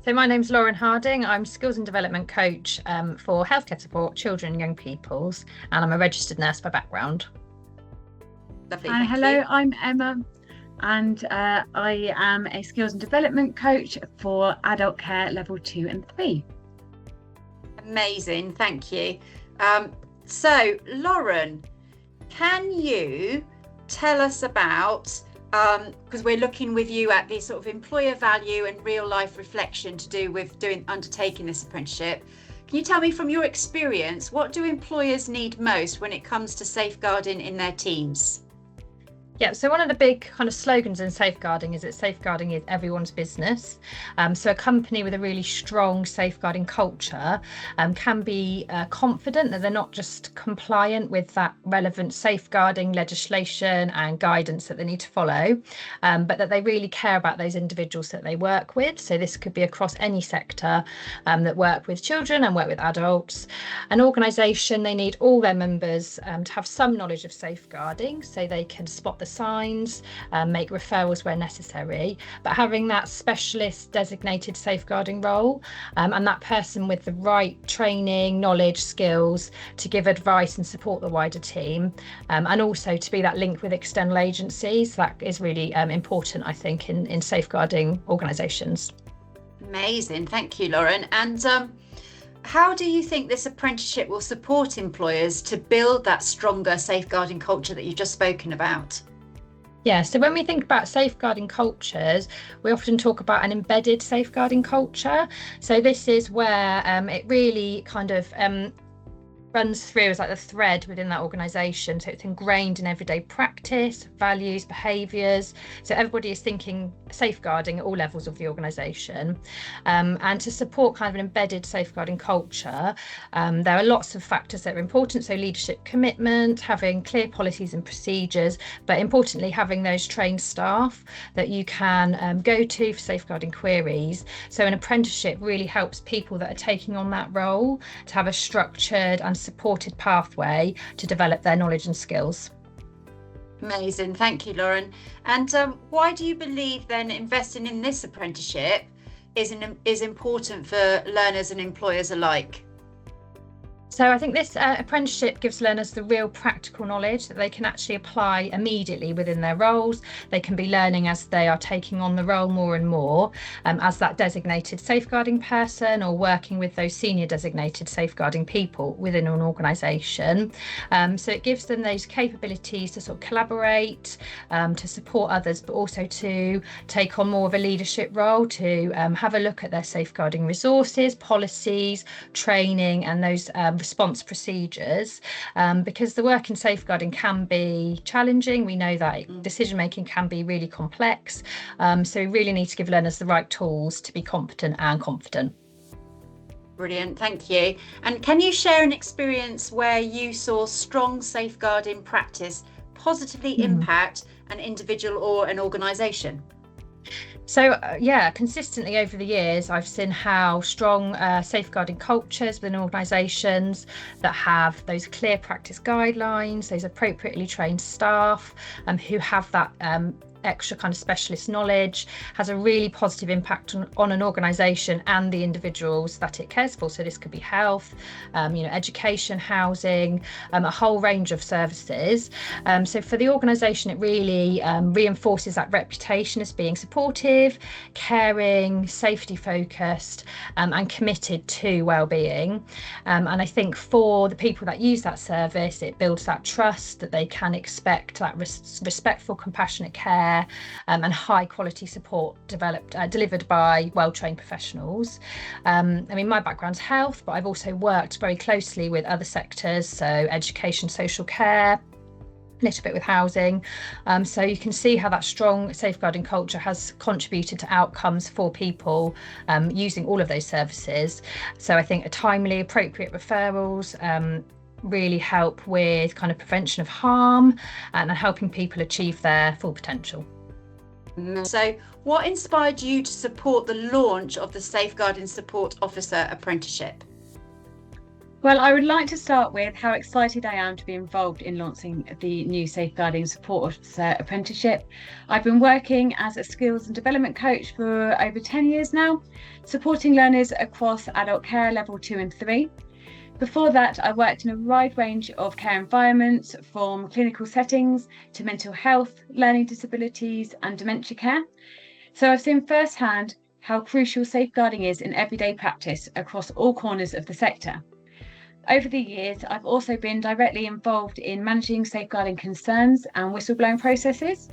So my name's Lauren Harding. I'm skills and development coach for healthcare support, children and young peoples, and I'm a registered nurse by background. Lovely. And hello, I'm Emma, and I am a skills and development coach for adult care level 2 and 3. Amazing, thank you. So Lauren, can you tell us about, because we're looking with you at the sort of employer value and real life reflection to do with undertaking this apprenticeship. Can you tell me from your experience, what do employers need most when it comes to safeguarding in their teams? Yeah, so one of the big kind of slogans in safeguarding is that safeguarding is everyone's business. So a company with a really strong safeguarding culture can be confident that they're not just compliant with that relevant safeguarding legislation and guidance that they need to follow, but that they really care about those individuals that they work with. So this could be across any sector that work with children and work with adults. An organisation, they need all their members to have some knowledge of safeguarding so they can spot the signs, make referrals where necessary, but having that specialist designated safeguarding role and that person with the right training, knowledge, skills to give advice and support the wider team, and also to be that link with external agencies. That is really important, I think, in safeguarding organisations. Amazing, thank you, Lauren. And how do you think this apprenticeship will support employers to build that stronger safeguarding culture that you've just spoken about? Yeah, so when we think about safeguarding cultures, we often talk about an embedded safeguarding culture. So this is where it really kind of runs through as like the thread within that organisation. So it's ingrained in everyday practice, values, behaviours. So everybody is thinking safeguarding at all levels of the organisation. And to support kind of an embedded safeguarding culture, there are lots of factors that are important. So leadership commitment, having clear policies and procedures, but importantly, having those trained staff that you can go to for safeguarding queries. So an apprenticeship really helps people that are taking on that role to have a structured and supported pathway to develop their knowledge and skills. Amazing, thank you, Lauren. And why do you believe then investing in this apprenticeship is important for learners and employers alike? So I think this apprenticeship gives learners the real practical knowledge that they can actually apply immediately within their roles. They can be learning as they are taking on the role more and more as that designated safeguarding person or working with those senior designated safeguarding people within an organisation. So it gives them those capabilities to sort of collaborate, to support others, but also to take on more of a leadership role, to have a look at their safeguarding resources, policies, training and those response procedures, because the work in safeguarding can be challenging. We know that decision making can be really complex, so we really need to give learners the right tools to be competent and confident. Brilliant, thank you. And can you share an experience where you saw strong safeguarding practice positively impact an individual or an organisation? So consistently over the years, I've seen how strong safeguarding cultures within organisations that have those clear practice guidelines, those appropriately trained staff who have that extra kind of specialist knowledge, has a really positive impact on an organisation and the individuals that it cares for. So this could be health, education, housing, a whole range of services. So for the organisation, it really reinforces that reputation as being supportive, caring, safety focused, and committed to well-being. And I think for the people that use that service, it builds that trust that they can expect that respectful, compassionate care and high quality support delivered by well-trained professionals. My background's health, but I've also worked very closely with other sectors, so education, social care, a little bit with housing. So you can see how that strong safeguarding culture has contributed to outcomes for people using all of those services. So I think a timely, appropriate referrals really help with kind of prevention of harm and helping people achieve their full potential. So what inspired you to support the launch of the Safeguarding Support Officer Apprenticeship? Well, I would like to start with how excited I am to be involved in launching the new Safeguarding Support Officer Apprenticeship. I've been working as a skills and development coach for over 10 years now, supporting learners across adult care level 2 and 3. Before that, I worked in a wide range of care environments, from clinical settings to mental health, learning disabilities and dementia care. So I've seen firsthand how crucial safeguarding is in everyday practice across all corners of the sector. Over the years, I've also been directly involved in managing safeguarding concerns and whistleblowing processes.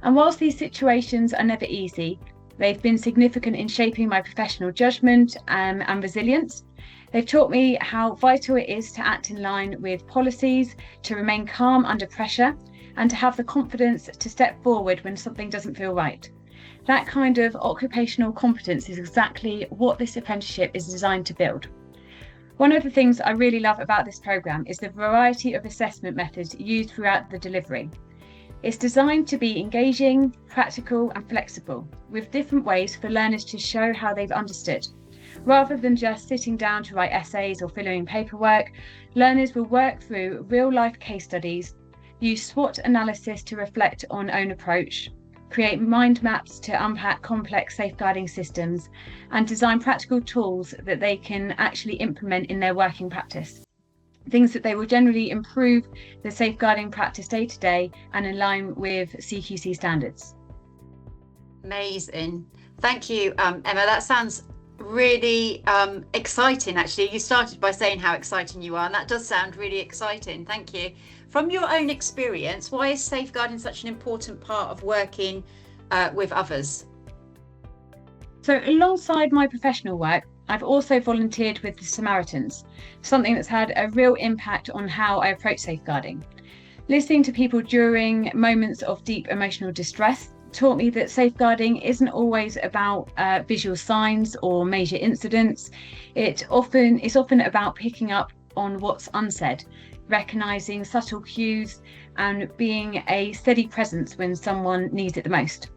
And whilst these situations are never easy, they've been significant in shaping my professional judgment and resilience. They've taught me how vital it is to act in line with policies, to remain calm under pressure, and to have the confidence to step forward when something doesn't feel right. That kind of occupational competence is exactly what this apprenticeship is designed to build. One of the things I really love about this programme is the variety of assessment methods used throughout the delivery. It's designed to be engaging, practical and flexible, with different ways for learners to show how they've understood. Rather than just sitting down to write essays or filling in paperwork, learners will work through real-life case studies, use SWOT analysis to reflect on own approach, create mind maps to unpack complex safeguarding systems, and design practical tools that they can actually implement in their working practice. Things that they will generally improve the safeguarding practice day to day and align with CQC standards. Amazing. Thank you, Emma. That sounds really exciting, actually. You started by saying how exciting you are, and that does sound really exciting. Thank you. From your own experience, why is safeguarding such an important part of working with others? So alongside my professional work, I've also volunteered with the Samaritans, something that's had a real impact on how I approach safeguarding. Listening to people during moments of deep emotional distress taught me that safeguarding isn't always about visual signs or major incidents. It's often about picking up on what's unsaid, recognising subtle cues and being a steady presence when someone needs it the most.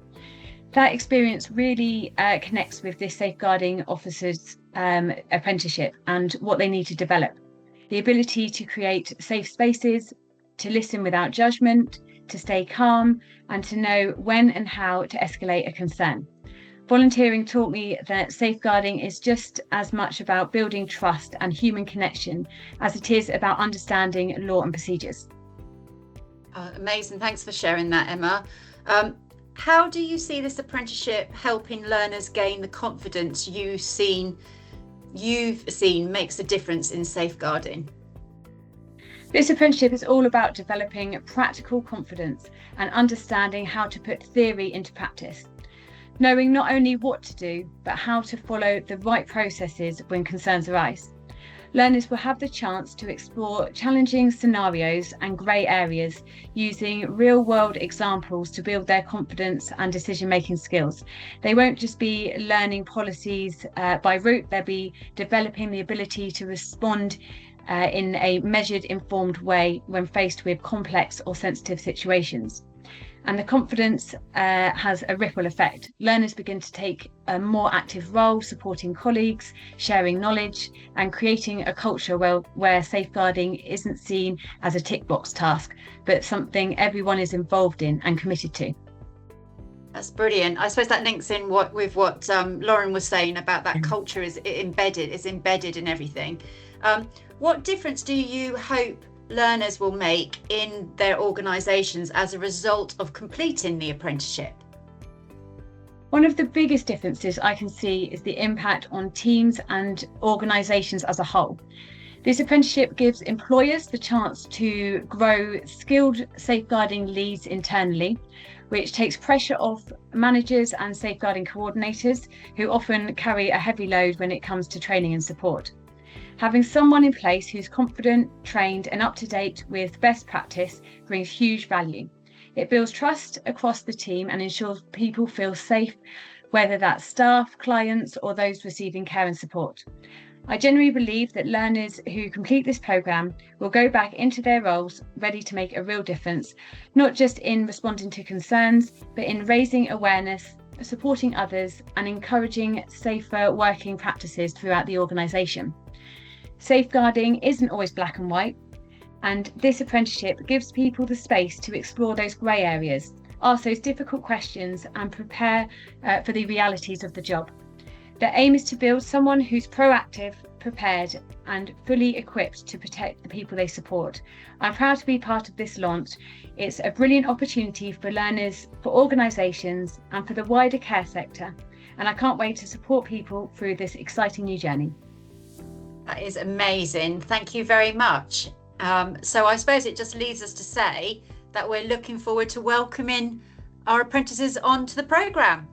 That experience really connects with this safeguarding officer's apprenticeship and what they need to develop. The ability to create safe spaces, to listen without judgment, to stay calm, and to know when and how to escalate a concern. Volunteering taught me that safeguarding is just as much about building trust and human connection as it is about understanding law and procedures. Amazing. Thanks for sharing that, Emma. How do you see this apprenticeship helping learners gain the confidence you've seen makes a difference in safeguarding? This apprenticeship is all about developing practical confidence and understanding how to put theory into practice. Knowing not only what to do, but how to follow the right processes when concerns arise. Learners will have the chance to explore challenging scenarios and grey areas using real-world examples to build their confidence and decision-making skills. They won't just be learning policies by rote, they'll be developing the ability to respond in a measured, informed way when faced with complex or sensitive situations. And the confidence has a ripple effect. Learners begin to take a more active role, supporting colleagues, sharing knowledge, and creating a culture where safeguarding isn't seen as a tick box task, but something everyone is involved in and committed to. That's brilliant. I suppose that links in with what Lauren was saying about that culture is embedded in everything. What difference do you hope learners will make in their organisations as a result of completing the apprenticeship? One of the biggest differences I can see is the impact on teams and organisations as a whole. This apprenticeship gives employers the chance to grow skilled safeguarding leads internally, which takes pressure off managers and safeguarding coordinators, who often carry a heavy load when it comes to training and support. Having someone in place who's confident, trained and up to date with best practice brings huge value. It builds trust across the team and ensures people feel safe, whether that's staff, clients or those receiving care and support. I genuinely believe that learners who complete this programme will go back into their roles ready to make a real difference, not just in responding to concerns, but in raising awareness, supporting others and encouraging safer working practices throughout the organisation. Safeguarding isn't always black and white, and this apprenticeship gives people the space to explore those grey areas, ask those difficult questions, and prepare for the realities of the job. The aim is to build someone who's proactive, prepared, and fully equipped to protect the people they support. I'm proud to be part of this launch. It's a brilliant opportunity for learners, for organisations, and for the wider care sector. And I can't wait to support people through this exciting new journey. That is amazing. Thank you very much. So I suppose it just leaves us to say that we're looking forward to welcoming our apprentices onto the programme.